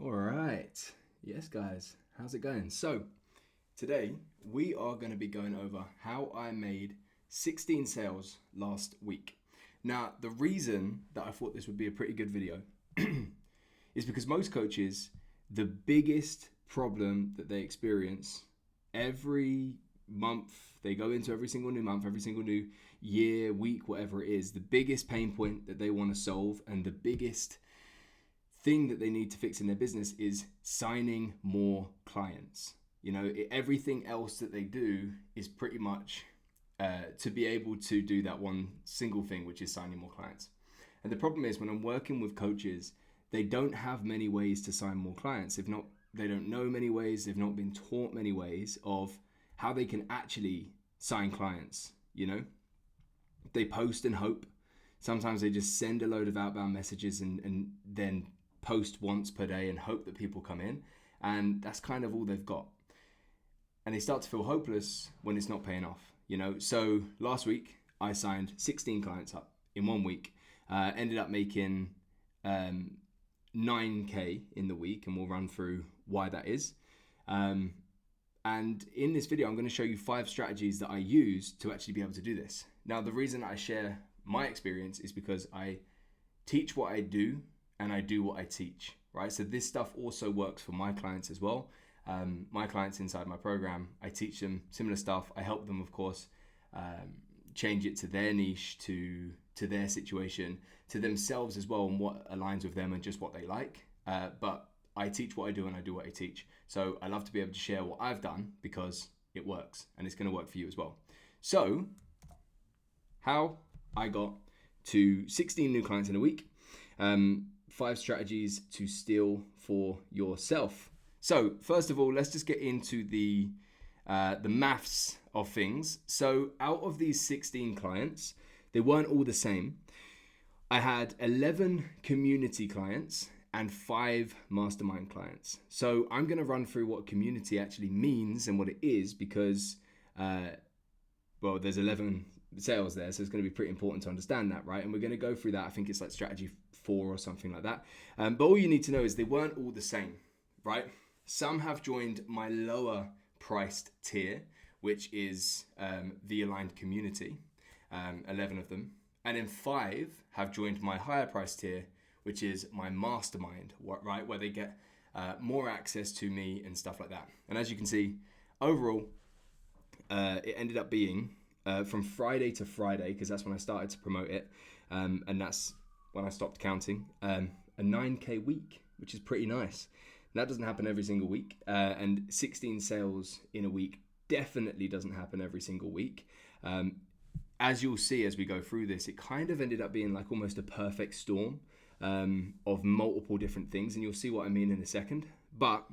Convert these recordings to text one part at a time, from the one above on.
All right. Yes, guys. How's it going? So, today we are going to be going over how I made 16 sales last week. Now, the reason that I thought this would be a pretty good video is because most coaches, the biggest problem that they experience every month, they go into every single new month, every single new year, week, whatever it is, the biggest pain point that they want to solve and the biggest thing that they need to fix in their business is signing more clients. Everything else that they do is pretty much to be able to do that one single thing, which is signing more clients. And the problem is when I'm working with coaches, they don't have many ways to sign more clients. They don't know many ways. They've not been taught many ways of how they can actually sign clients. They post and hope. Sometimes they just send a load of outbound messages and then post once per day and hope that people come in. And that's kind of all they've got. And they start to feel hopeless when it's not paying off. So last week I signed 16 clients up in 1 week. Ended up making 9K in the week, and we'll run through why that is. And in this video, I'm going to show you 5 strategies that I use to actually be able to do this. Now, the reason I share my experience is because I teach what I do and I do what I teach, right? So this stuff also works for my clients as well. My clients inside my program, I teach them similar stuff. I help them, of course, change it to their niche, to their situation, to themselves as well, and what aligns with them and just what they like. But I teach what I do and I do what I teach. So I love to be able to share what I've done because it works and it's going to work for you as well. So how I got to 16 new clients in a week, 5 strategies to steal for yourself. So first of all, let's just get into the maths of things. So out of these 16 clients, they weren't all the same. I had 11 community clients and 5 mastermind clients. So I'm going to run through what community actually means and what it is because, there's 11 sales there, so it's going to be pretty important to understand that, right? And we're going to go through that. I think it's like strategy 4 or something like that. But all you need to know is they weren't all the same, right? Some have joined my lower priced tier, which is the aligned community, 11 of them. And then 5 have joined my higher price tier, which is my mastermind, right? Where they get more access to me and stuff like that. And as you can see, overall, it ended up being from Friday to Friday, because that's when I started to promote it. And that's when I stopped counting, a 9K week, which is pretty nice. And that doesn't happen every single week. And 16 sales in a week definitely doesn't happen every single week. As you'll see as we go through this, it kind of ended up being like almost a perfect storm of multiple different things. And you'll see what I mean in a second. But,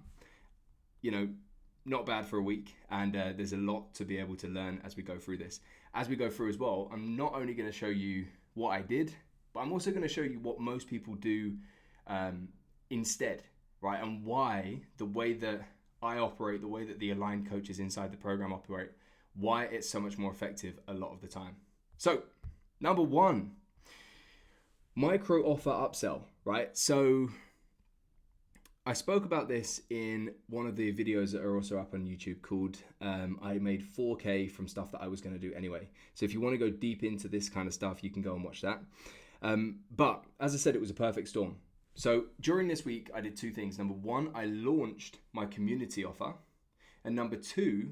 not bad for a week. And there's a lot to be able to learn as we go through this. As we go through as well, I'm not only going to show you what I did, but I'm also going to show you what most people do instead, right? And why the way that I operate, the way that the aligned coaches inside the program operate, why it's so much more effective a lot of the time. So, number 1, micro offer upsell, right? So I spoke about this in one of the videos that are also up on YouTube called I made 4K from stuff that I was going to do anyway. So if you want to go deep into this kind of stuff, you can go and watch that. But as I said, it was a perfect storm. So during this week, I did 2 things. Number 1, I launched my community offer. And number 2,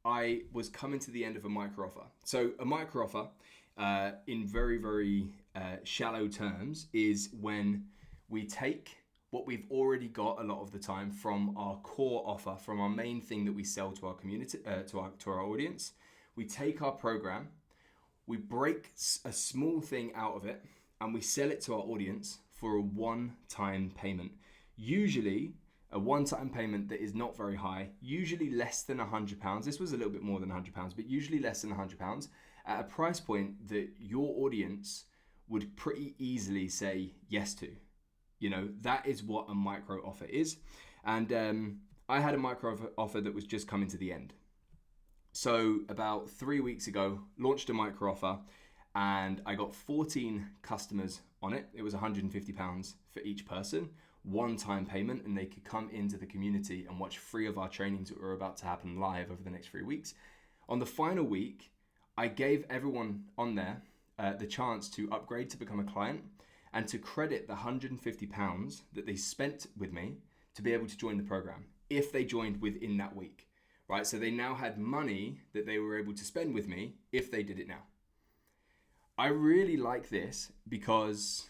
I was coming to the end of a micro offer. So a micro offer, in very, very shallow terms, is when we take what we've already got a lot of the time from our core offer, from our main thing that we sell to our community, to our audience. We take our program, we break a small thing out of it, and we sell it to our audience for a one-time payment. Usually a one-time payment that is not very high, usually less than £100. This was a little bit more than £100, but usually less than £100 at a price point that your audience would pretty easily say yes to. That is what a micro offer is. And I had a micro offer that was just coming to the end. So about 3 weeks ago, launched a micro offer and I got 14 customers on it. It was £150 for each person. one-time payment, and they could come into the community and watch 3 of our trainings that were about to happen live over the next 3 weeks. On the final week, I gave everyone on there the chance to upgrade to become a client and to credit the £150 that they spent with me to be able to join the program if they joined within that week, right? So they now had money that they were able to spend with me if they did it now. I really like this because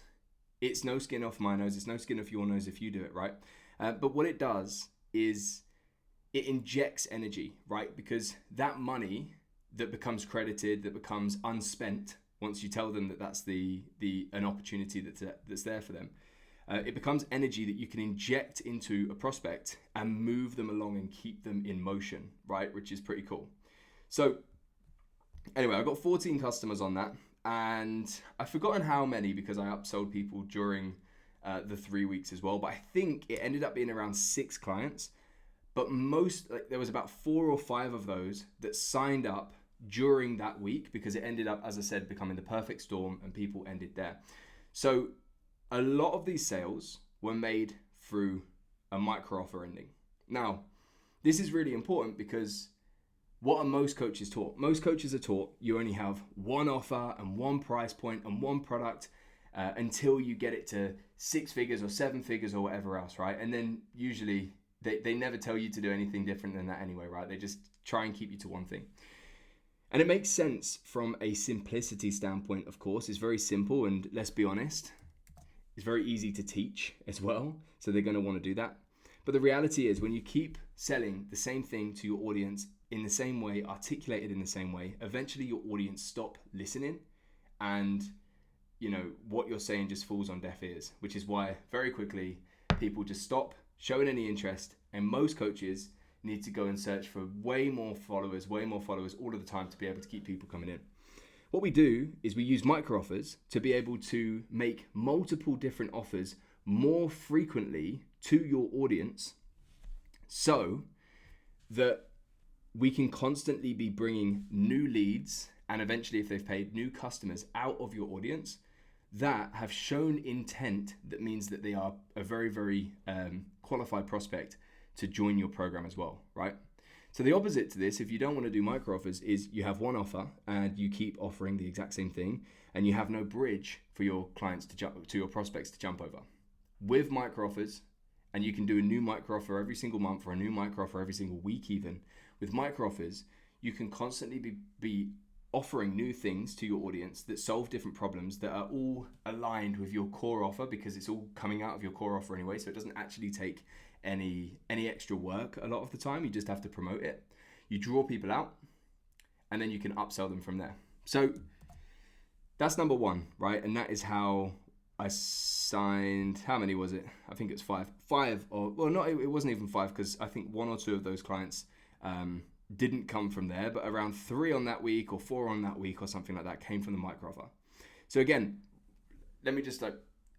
it's no skin off my nose, it's no skin off your nose if you do it, right? But what it does is it injects energy, right? Because that money that becomes credited, that becomes unspent, once you tell them that that's an opportunity that's there for them, it becomes energy that you can inject into a prospect and move them along and keep them in motion, right? Which is pretty cool. So anyway, I got 14 customers on that, and I've forgotten how many because I upsold people during the 3 weeks as well. But I think it ended up being around 6 clients. But there was about 4 or 5 of those that signed up during that week because it ended up, as I said, becoming the perfect storm and people ended there. So a lot of these sales were made through a micro offer ending. Now, this is really important because what are most coaches taught? Most coaches are taught you only have one offer and one price point and one product until you get it to 6 figures or 7 figures or whatever else, right? And then usually they never tell you to do anything different than that anyway, right? They just try and keep you to one thing. And it makes sense from a simplicity standpoint, of course. It's very simple, and let's be honest, it's very easy to teach as well. So they're going to want to do that. But the reality is when you keep selling the same thing to your audience in the same way, articulated in the same way, eventually your audience stop listening and what you're saying just falls on deaf ears, which is why very quickly people just stop showing any interest, and most coaches need to go and search for way more followers all of the time to be able to keep people coming in. What we do is we use micro offers to be able to make multiple different offers more frequently to your audience so that we can constantly be bringing new leads and eventually, if they've paid, new customers out of your audience that have shown intent. That means that they are a very, very qualified prospect to join your program as well, right? So the opposite to this, if you don't want to do micro offers, is you have one offer and you keep offering the exact same thing and you have no bridge for your clients to your prospects to jump over. With micro offers, and you can do a new micro offer every single month or a new micro offer every single week even. With micro offers, you can constantly be offering new things to your audience that solve different problems that are all aligned with your core offer because it's all coming out of your core offer anyway, so it doesn't actually take any extra work a lot of the time. You just have to promote it. You draw people out and then you can upsell them from there. So that's number 1, right? And that is how I signed, how many was it? I think it's 5. 5, or well, not, it wasn't even 5 because I think 1 or 2 of those clients didn't come from there, but around 3 on that week or 4 on that week or something like that came from the micro offer. So again, let me just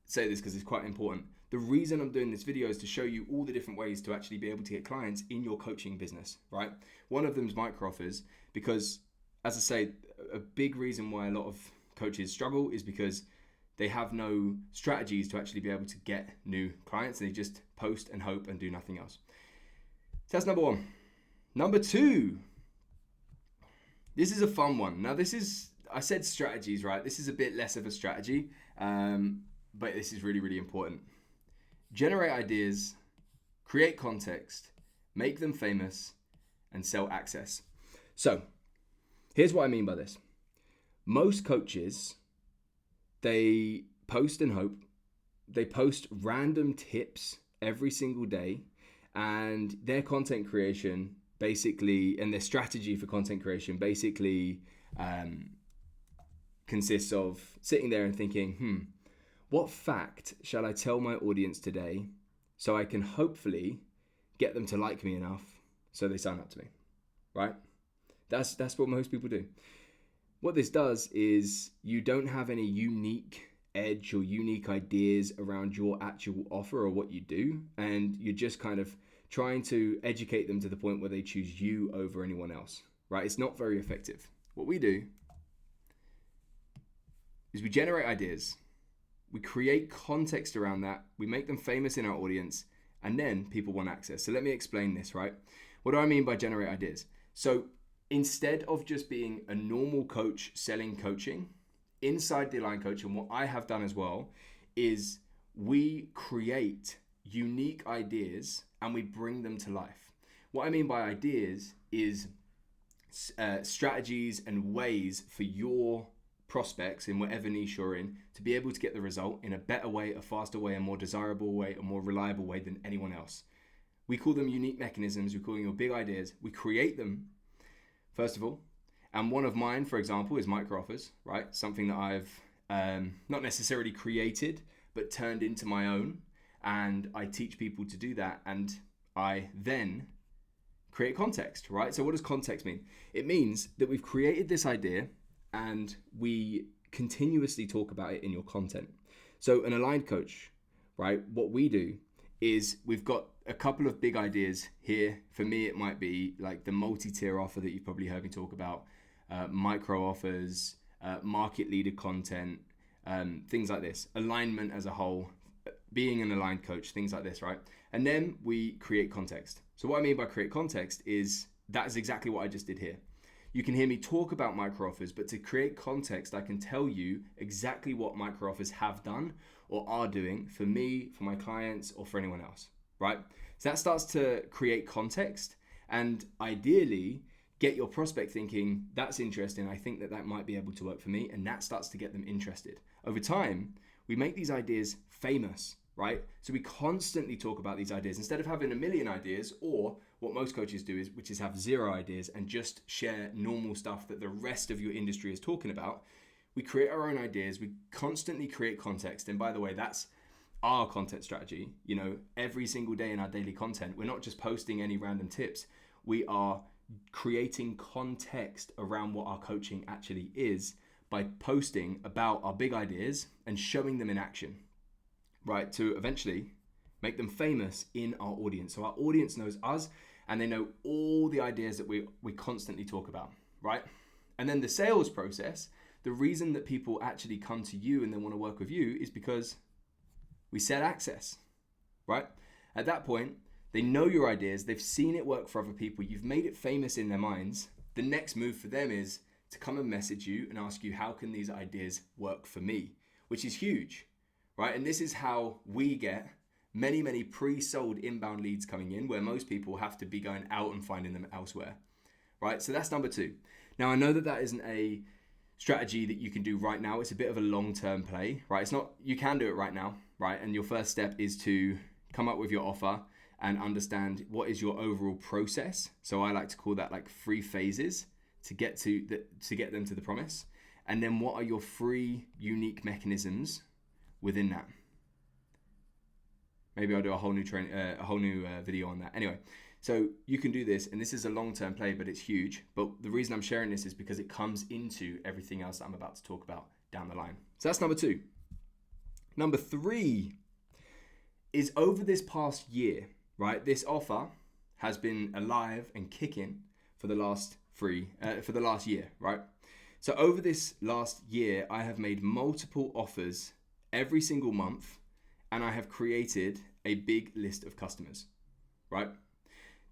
say this because it's quite important. The reason I'm doing this video is to show you all the different ways to actually be able to get clients in your coaching business, right? One of them is micro offers because, as I say, a big reason why a lot of coaches struggle is because they have no strategies to actually be able to get new clients. They just post and hope and do nothing else. So that's number 1. Number 2, this is a fun one. Now I said strategies, right? This is a bit less of a strategy, but this is really, really important. Generate ideas, create context, make them famous, and sell access. So here's what I mean by this. Most coaches, they post and hope. They post random tips every single day, and their content creation basically, and their strategy for content creation basically consists of sitting there and thinking, what fact shall I tell my audience today so I can hopefully get them to like me enough so they sign up to me, right? That's what most people do. What this does is you don't have any unique edge or unique ideas around your actual offer or what you do, and you're just kind of trying to educate them to the point where they choose you over anyone else, right? It's not very effective. What we do is we generate ideas, we create context around that, we make them famous in our audience, and then people want access. So let me explain this, right? What do I mean by generate ideas? So instead of just being a normal coach selling coaching, inside the Aligned Coach, and what I have done as well, is we create unique ideas and we bring them to life. What I mean by ideas is strategies and ways for your prospects in whatever niche you're in to be able to get the result in a better way, a faster way, a more desirable way, a more reliable way than anyone else. We call them unique mechanisms. We call them your big ideas. We create them, first of all. And one of mine, for example, is micro offers, right? Something that I've not necessarily created, but turned into my own. And I teach people to do that. And I then create context, right? So what does context mean? It means that we've created this idea and we continuously talk about it in your content. So an Aligned Coach, right? What we do is we've got a couple of big ideas here. For me, it might be like the multi-tier offer that you've probably heard me talk about, micro offers, market leader content, things like this, alignment as a whole, being an Aligned Coach, things like this, right? And then we create context. So what I mean by create context is that is exactly what I just did here. You can hear me talk about micro offers, but to create context, I can tell you exactly what micro offers have done or are doing for me, for my clients, or for anyone else, right? So that starts to create context and ideally get your prospect thinking, that's interesting. I think that that might be able to work for me. And that starts to get them interested. Over time, we make these ideas famous, right? So we constantly talk about these ideas instead of having a million ideas, or what most coaches do is, which is have 0 ideas and just share normal stuff that the rest of your industry is talking about. We create our own ideas. We constantly create context. And by the way, that's our content strategy. You know, every single day in our daily content, we're not just posting any random tips. We are creating context around what our coaching actually is by posting about our big ideas and showing them in action, right? To eventually make them famous in our audience. So our audience knows us and they know all the ideas that we constantly talk about, right? And then the sales process, the reason that people actually come to you and they want to work with you is because we set access, right? At that point, they know your ideas, they've seen it work for other people, you've made it famous in their minds. The next move for them is to come and message you and ask you, how can these ideas work for me? Which is huge, right? And this is how we get many, many pre-sold inbound leads coming in, where most people have to be going out and finding them elsewhere, right? So that's number 2. Now, I know that that isn't a strategy that you can do right now. It's a bit of a long-term play, right? It's not, you can do it right now, right? And your first step is to come up with your offer and understand what is your overall process. So I like to call that like 3 phases to get them to the promise. And then what are your 3 unique mechanisms within that? Maybe I'll do a whole new video on that. Anyway, so you can do this, and this is a long-term play, but it's huge. But the reason I'm sharing this is because it comes into everything else that I'm about to talk about down the line. So that's number 2. Number 3 is over this past year, right? This offer has been alive and kicking for the last year, right? So over this last year, I have made multiple offers every single month, and I have created a big list of customers, right?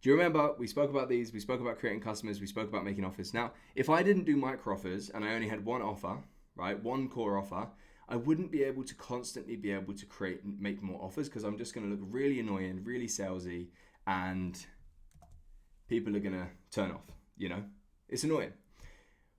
Do you remember we spoke about these? We spoke about creating customers. We spoke about making offers. Now, if I didn't do micro offers and I only had one offer, right, one core offer, I wouldn't be able to constantly be able to create and make more offers, because I'm just going to look really annoying, really salesy, and people are going to turn off, you know? It's annoying.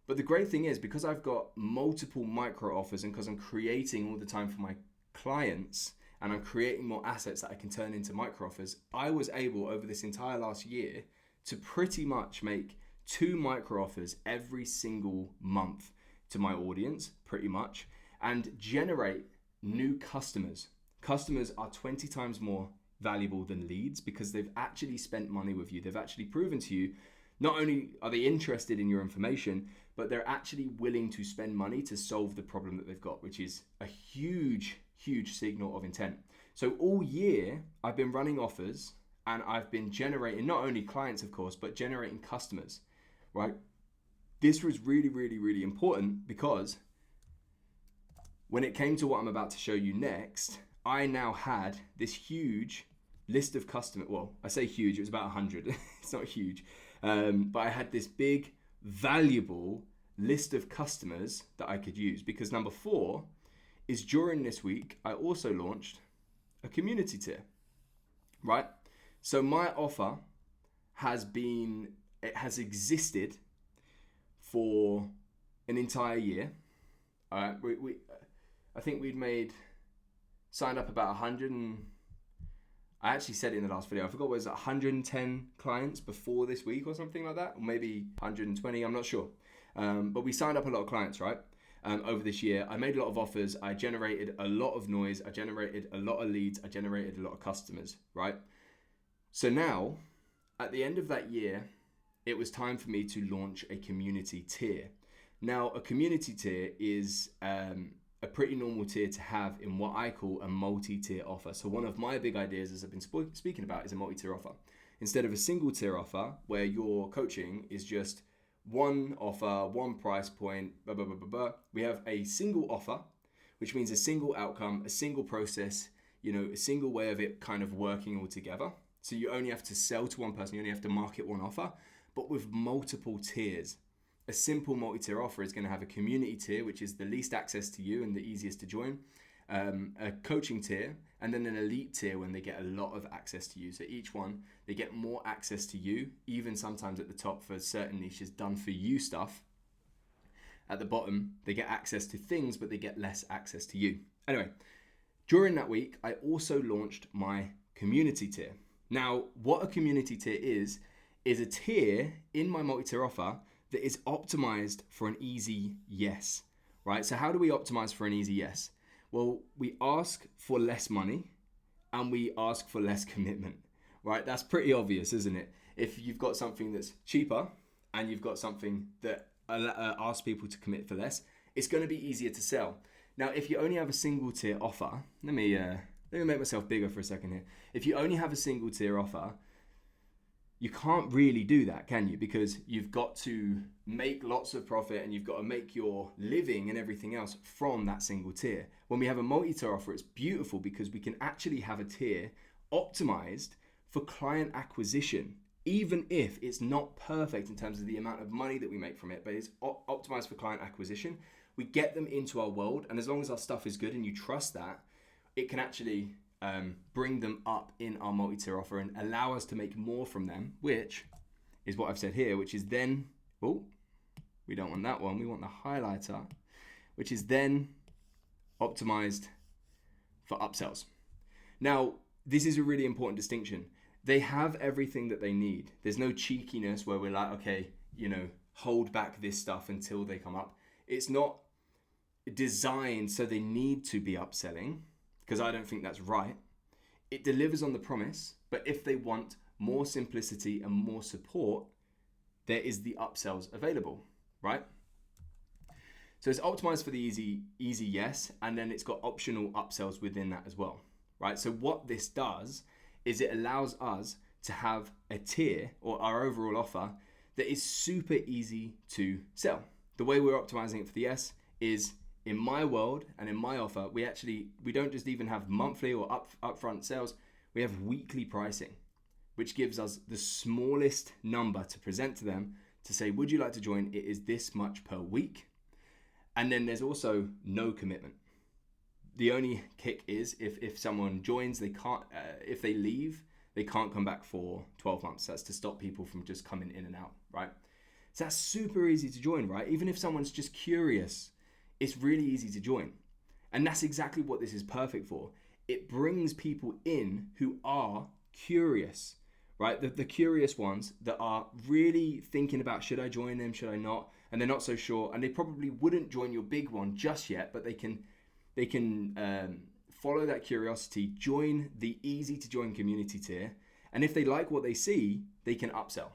But the great thing is, because I've got multiple micro offers and because I'm creating all the time for my clients and I'm creating more assets that I can turn into micro offers, I was able over this entire last year to pretty much make 2 micro offers every single month to my audience, pretty much, and generate new customers. Customers are 20 times more valuable than leads because they've actually spent money with you. They've actually proven to you, not only are they interested in your information, but they're actually willing to spend money to solve the problem that they've got, which is a huge, huge signal of intent. So all year I've been running offers and I've been generating not only clients, of course, but generating customers, right? This was really, really, really important because when it came to what I'm about to show you next, I now had this huge list of customers. Well, I say huge, it was about 100. It's not huge. But I had this big, valuable list of customers that I could use, because number 4 is during this week, I also launched a community tier, right? So my offer has existed for an entire year. I think signed up about 100 I actually said it in the last video. I forgot, was it 110 clients before this week or something like that? Or maybe 120, I'm not sure. But we signed up a lot of clients, right? Over this year. I made a lot of offers. I generated a lot of noise. I generated a lot of leads. I generated a lot of customers, right? So now, at the end of that year, it was time for me to launch a community tier. Now, a community tier is a pretty normal tier to have in what I call a multi-tier offer. So one of my big ideas, as I've been speaking about, is a multi-tier offer. Instead of a single tier offer where your coaching is just one offer, one price point, blah, blah, blah, blah, blah. We have a single offer, which means a single outcome, a single process, a single way of it kind of working all together. So you only have to sell to one person, you only have to market one offer, but with multiple tiers. A simple multi-tier offer is going to have a community tier, which is the least access to you and the easiest to join, a coaching tier, and then an elite tier when they get a lot of access to you. So each one, they get more access to you, even sometimes at the top for certain niches, done for you stuff. At the bottom, they get access to things, but they get less access to you. Anyway, during that week, I also launched my community tier. Now, what a community tier is a tier in my multi-tier offer that is optimized for an easy yes, right? So how do we optimize for an easy yes? Well, we ask for less money and we ask for less commitment, right? That's pretty obvious, isn't it? If you've got something that's cheaper and you've got something that asks people to commit for less, it's going to be easier to sell. Now, if you only have a single tier offer, let me make myself bigger for a second here. If you only have a single tier offer, you can't really do that, can you? Because you've got to make lots of profit and you've got to make your living and everything else from that single tier. When we have a multi-tier offer, it's beautiful because we can actually have a tier optimized for client acquisition, even if it's not perfect in terms of the amount of money that we make from it, but it's optimized for client acquisition. We get them into our world, and as long as our stuff is good and you trust that, it can actually bring them up in our multi-tier offer and allow us to make more from them, which is what I've said here, which is then, we don't want that one, we want the highlighter, which is then optimized for upsells. Now, this is a really important distinction. They have everything that they need. There's no cheekiness where we're like, okay, hold back this stuff until they come up. It's not designed so they need to be upselling, because I don't think that's right. It delivers on the promise, but if they want more simplicity and more support, there is the upsells available, right? So it's optimized for the easy yes, and then it's got optional upsells within that as well, right? So what this does is it allows us to have a tier or our overall offer that is super easy to sell. The way we're optimizing it for the yes is, in my world and in my offer, we don't just even have monthly or upfront sales, we have weekly pricing, which gives us the smallest number to present to them to say, would you like to join? It is this much per week. And then there's also no commitment. The only kick is if someone joins, they can't, if they leave, they can't come back for 12 months. That's to stop people from just coming in and out, right? So that's super easy to join, right? Even if someone's just curious, it's really easy to join. And that's exactly what this is perfect for. It brings people in who are curious, right? The curious ones that are really thinking about, should I join them, should I not? And they're not so sure. And they probably wouldn't join your big one just yet, but they can follow that curiosity, join the easy to join community tier. And if they like what they see, they can upsell.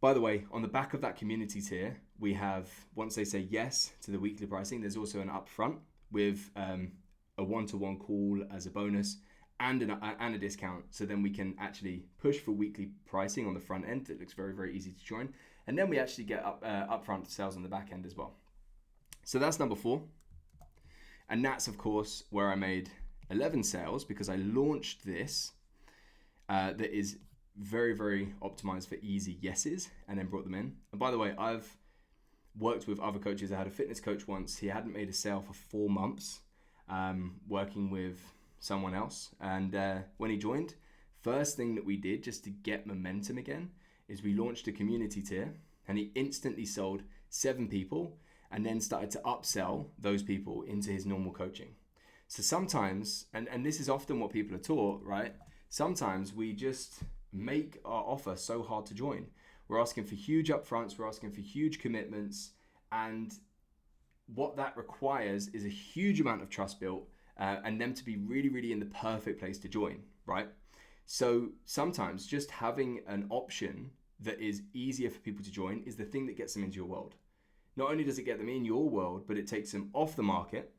By the way, on the back of that community tier, we have, once they say yes to the weekly pricing, there's also an upfront with a one-to-one call as a bonus and a discount. So then we can actually push for weekly pricing on the front end. It looks very, very easy to join. And then we actually get upfront sales on the back end as well. So that's number 4. And that's, of course, where I made 11 sales, because I launched this that is very, very optimized for easy yeses, and then brought them in. And by the way, I've worked with other coaches. I had a fitness coach once. He hadn't made a sale for 4 months, working with someone else. And when he joined, first thing that we did just to get momentum again is we launched a community tier, and he instantly sold 7 people and then started to upsell those people into his normal coaching. So sometimes, and this is often what people are taught, right? Sometimes we just make our offer so hard to join. We're asking for huge upfronts, we're asking for huge commitments, and what that requires is a huge amount of trust built, and them to be really, really in the perfect place to join, right? So sometimes just having an option that is easier for people to join is the thing that gets them into your world. Not only does it get them in your world, but it takes them off the market.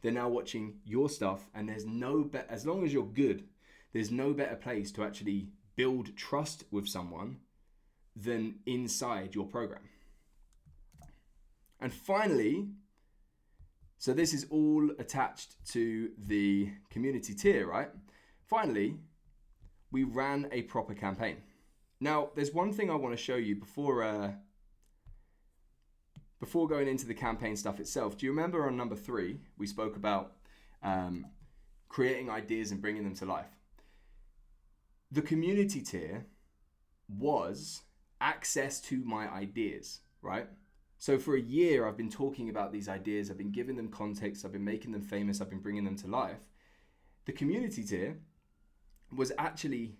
They're now watching your stuff, and there's no better, as long as you're good, there's no better place to actually build trust with someone than inside your program. And finally, so this is all attached to the community tier, right? Finally, we ran a proper campaign. Now, there's one thing I want to show you before going into the campaign stuff itself. Do you remember on number 3, we spoke about creating ideas and bringing them to life? The community tier was access to my ideas, right? So for a year, I've been talking about these ideas. I've been giving them context. I've been making them famous. I've been bringing them to life. The community tier was actually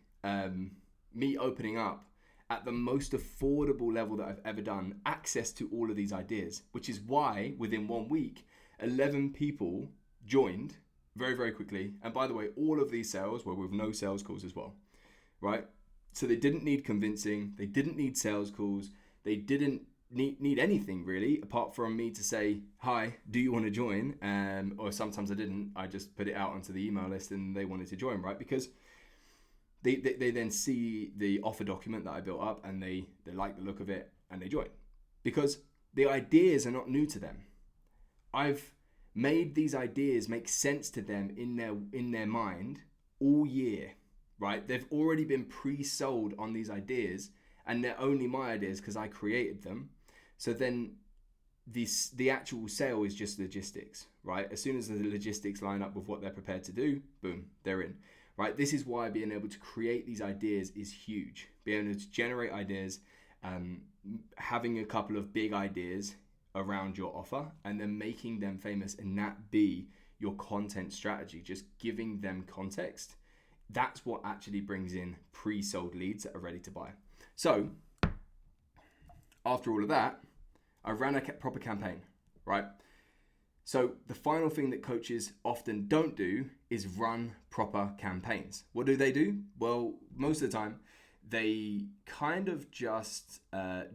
me opening up at the most affordable level that I've ever done access to all of these ideas, which is why within 1 week, 11 people joined very, very quickly. And by the way, all of these sales were with no sales calls as well, right? So they didn't need convincing. They didn't need sales calls. They didn't need anything really, apart from me to say, hi, do you want to join? Or sometimes I didn't. I just put it out onto the email list and they wanted to join, right? Because they then see the offer document that I built up, and they like the look of it, and they join. Because the ideas are not new to them. I've made these ideas make sense to them in their mind all year, right? They've already been pre-sold on these ideas, and they're only my ideas because I created them. So then the actual sale is just logistics, right? As soon as the logistics line up with what they're prepared to do, boom, they're in. Right, this is why being able to create these ideas is huge. Being able to generate ideas, having a couple of big ideas around your offer, and then making them famous, and that be your content strategy, just giving them context. That's what actually brings in pre-sold leads that are ready to buy. So after all of that, I ran a proper campaign, right? So the final thing that coaches often don't do is run proper campaigns. What do? Well, most of the time, they kind of just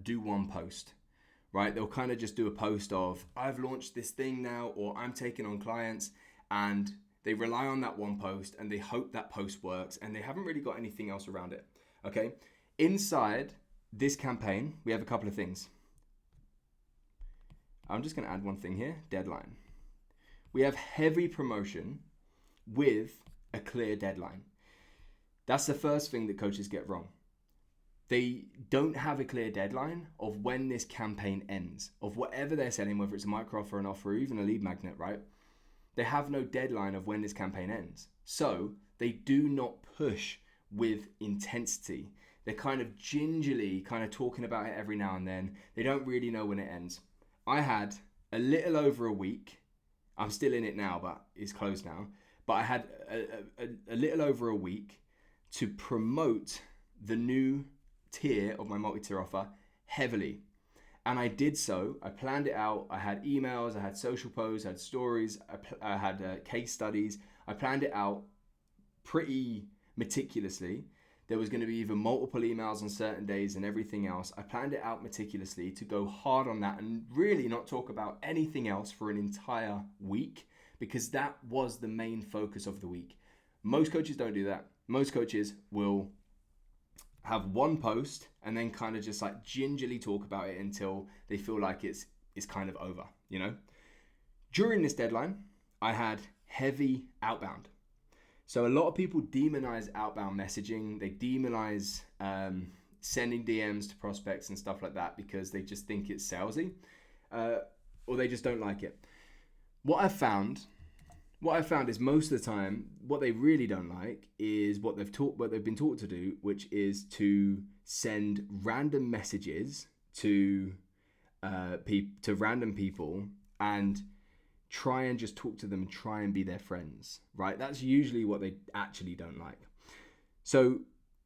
do one post, right? They'll kind of just do a post of, I've launched this thing now, or I'm taking on clients, and they rely on that one post, and they hope that post works, and they haven't really got anything else around it, okay? Inside this campaign, we have a couple of things. I'm just going to add one thing here, deadline. We have heavy promotion with a clear deadline. That's the first thing that coaches get wrong. They don't have a clear deadline of when this campaign ends, of whatever they're selling, whether it's a micro offer, an offer, or even a lead magnet, right? They have no deadline of when this campaign ends. So they do not push with intensity. They're kind of gingerly kind of talking about it every now and then. They don't really know when it ends. I had a little over a week. I'm still in it now, but it's closed now. But I had a little over a week to promote the new tier of my multi-tier offer heavily. And I did so. I planned it out. I had emails, I had social posts, I had stories, I had case studies. I planned it out pretty meticulously. There was going to be even multiple emails on certain days and everything else. I planned it out meticulously to go hard on that and really not talk about anything else for an entire week, because that was the main focus of the week. Most coaches don't do that. Most coaches will have one post and then kind of just like gingerly talk about it until they feel like it's kind of over, you know? During this deadline, I had heavy outbound. So a lot of people demonize outbound messaging. They demonize sending DMs to prospects and stuff like that because they just think it's salesy, or they just don't like it. What I've found is most of the time, what they really don't like is what they've been taught to do, which is to send random messages to random people and try and just talk to them and try and be their friends, right? That's usually what they actually don't like. So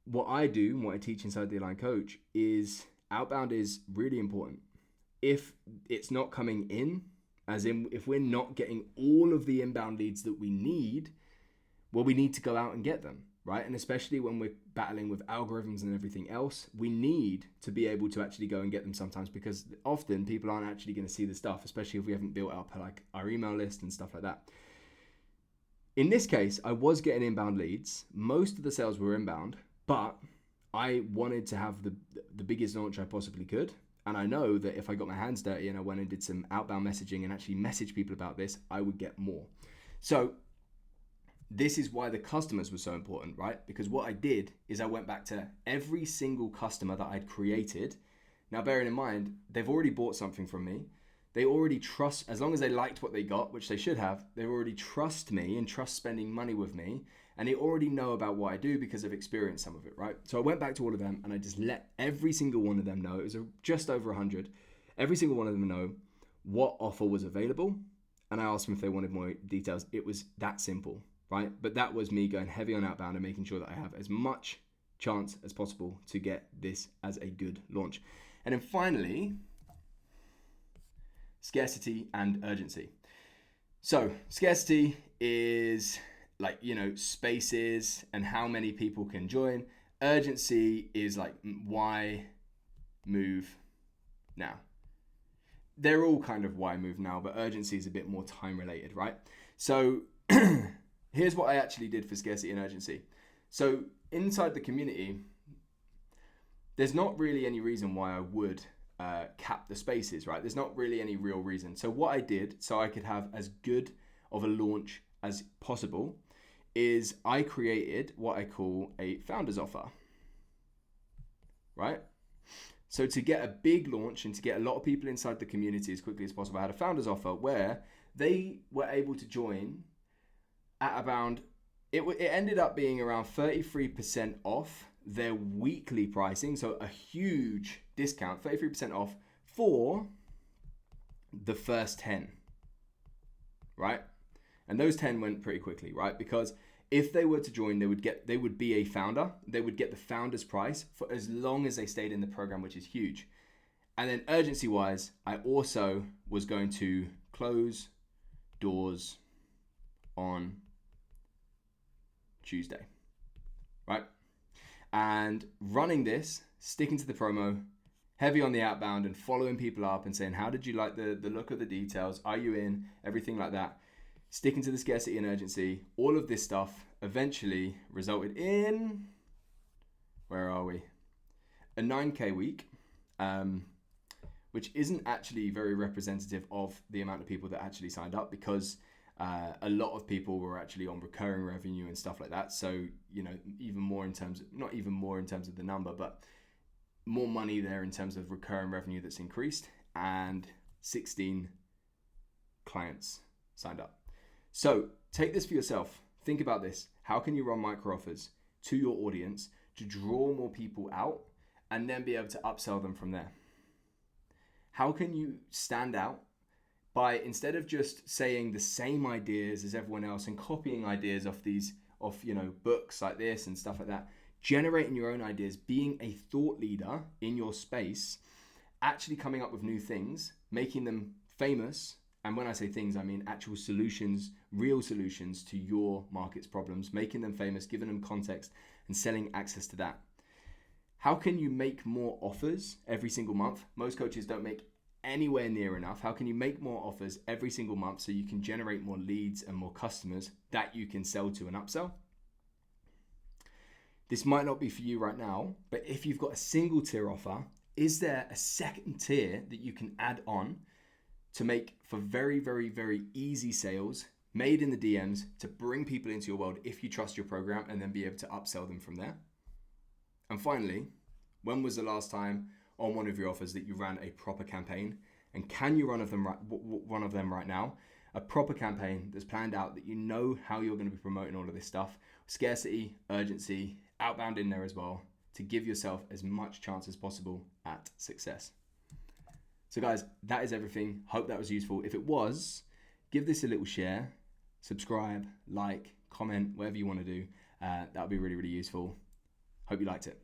what I do and what I teach inside the Aligned Coach is outbound is really important. If it's not coming in, as in if we're not getting all of the inbound leads that we need, well, we need to go out and get them, right? And especially when we're battling with algorithms and everything else, we need to be able to actually go and get them sometimes, because often people aren't actually going to see the stuff, especially if we haven't built up like our email list and stuff like that. In this case, I was getting inbound leads. Most of the sales were inbound, but I wanted to have the biggest launch I possibly could. And I know that if I got my hands dirty and I went and did some outbound messaging and actually messaged people about this, I would get more. So this is why the customers were so important, right? Because what I did is I went back to every single customer that I'd created. Now, bearing in mind, they've already bought something from me. They already trust, as long as they liked what they got, which they should have, they already trust me and trust spending money with me. And they already know about what I do because I've experienced some of it, right? So I went back to all of them and I just let every single one of them know. It was just over 100. Every single one of them know what offer was available. And I asked them if they wanted more details. It was that simple, right? But that was me going heavy on outbound and making sure that I have as much chance as possible to get this as a good launch. And then finally, scarcity and urgency. So scarcity is like, spaces and how many people can join. Urgency is like, why move now? They're all kind of why move now, but urgency is a bit more time related, right? So here's what I actually did for scarcity and urgency. So inside the community, there's not really any reason why I would cap the spaces, right? There's not really any real reason. So what I did, so I could have as good of a launch as possible, is I created what I call a founder's offer, right? So to get a big launch and to get a lot of people inside the community as quickly as possible, I had a founder's offer where they were able to join at around, it ended up being around 33% off their weekly pricing. So a huge discount, 33% off for the first 10, right? And those 10 went pretty quickly, right? Because if they were to join, they would be a founder. They would get the founder's price for as long as they stayed in the program, which is huge. And then urgency wise, I also was going to close doors on Tuesday, right? And running this, sticking to the promo, heavy on the outbound and following people up and saying, how did you like the look of the details? Are you in? Everything like that. Sticking to the scarcity and urgency, all of this stuff eventually resulted in, where are we? A 9K week, which isn't actually very representative of the amount of people that actually signed up, because a lot of people were actually on recurring revenue and stuff like that. So, even more in terms of, not even more in terms of the number, but more money there in terms of recurring revenue that's increased, and 16 clients signed up. So take this for yourself. Think about this. How can you run micro offers to your audience to draw more people out and then be able to upsell them from there? How can you stand out by, instead of just saying the same ideas as everyone else and copying ideas off books like this and stuff like that, generating your own ideas, being a thought leader in your space, actually coming up with new things, making them famous. And when I say things, I mean actual solutions, real solutions to your market's problems, making them famous, giving them context and selling access to that. How can you make more offers every single month? Most coaches don't make anywhere near enough. How can you make more offers every single month so you can generate more leads and more customers that you can sell to and upsell? This might not be for you right now, but if you've got a single tier offer, is there a second tier that you can add on to make for very, very, very easy sales, made in the DMs to bring people into your world if you trust your program, and then be able to upsell them from there? And finally, when was the last time on one of your offers that you ran a proper campaign? And can you run one of them right now? A proper campaign that's planned out, that you know how you're going to be promoting all of this stuff. Scarcity, urgency, outbound in there as well, to give yourself as much chance as possible at success. So guys, that is everything. Hope that was useful. If it was, give this a little share, subscribe, like, comment, whatever you want to do. That would be really, really useful. Hope you liked it.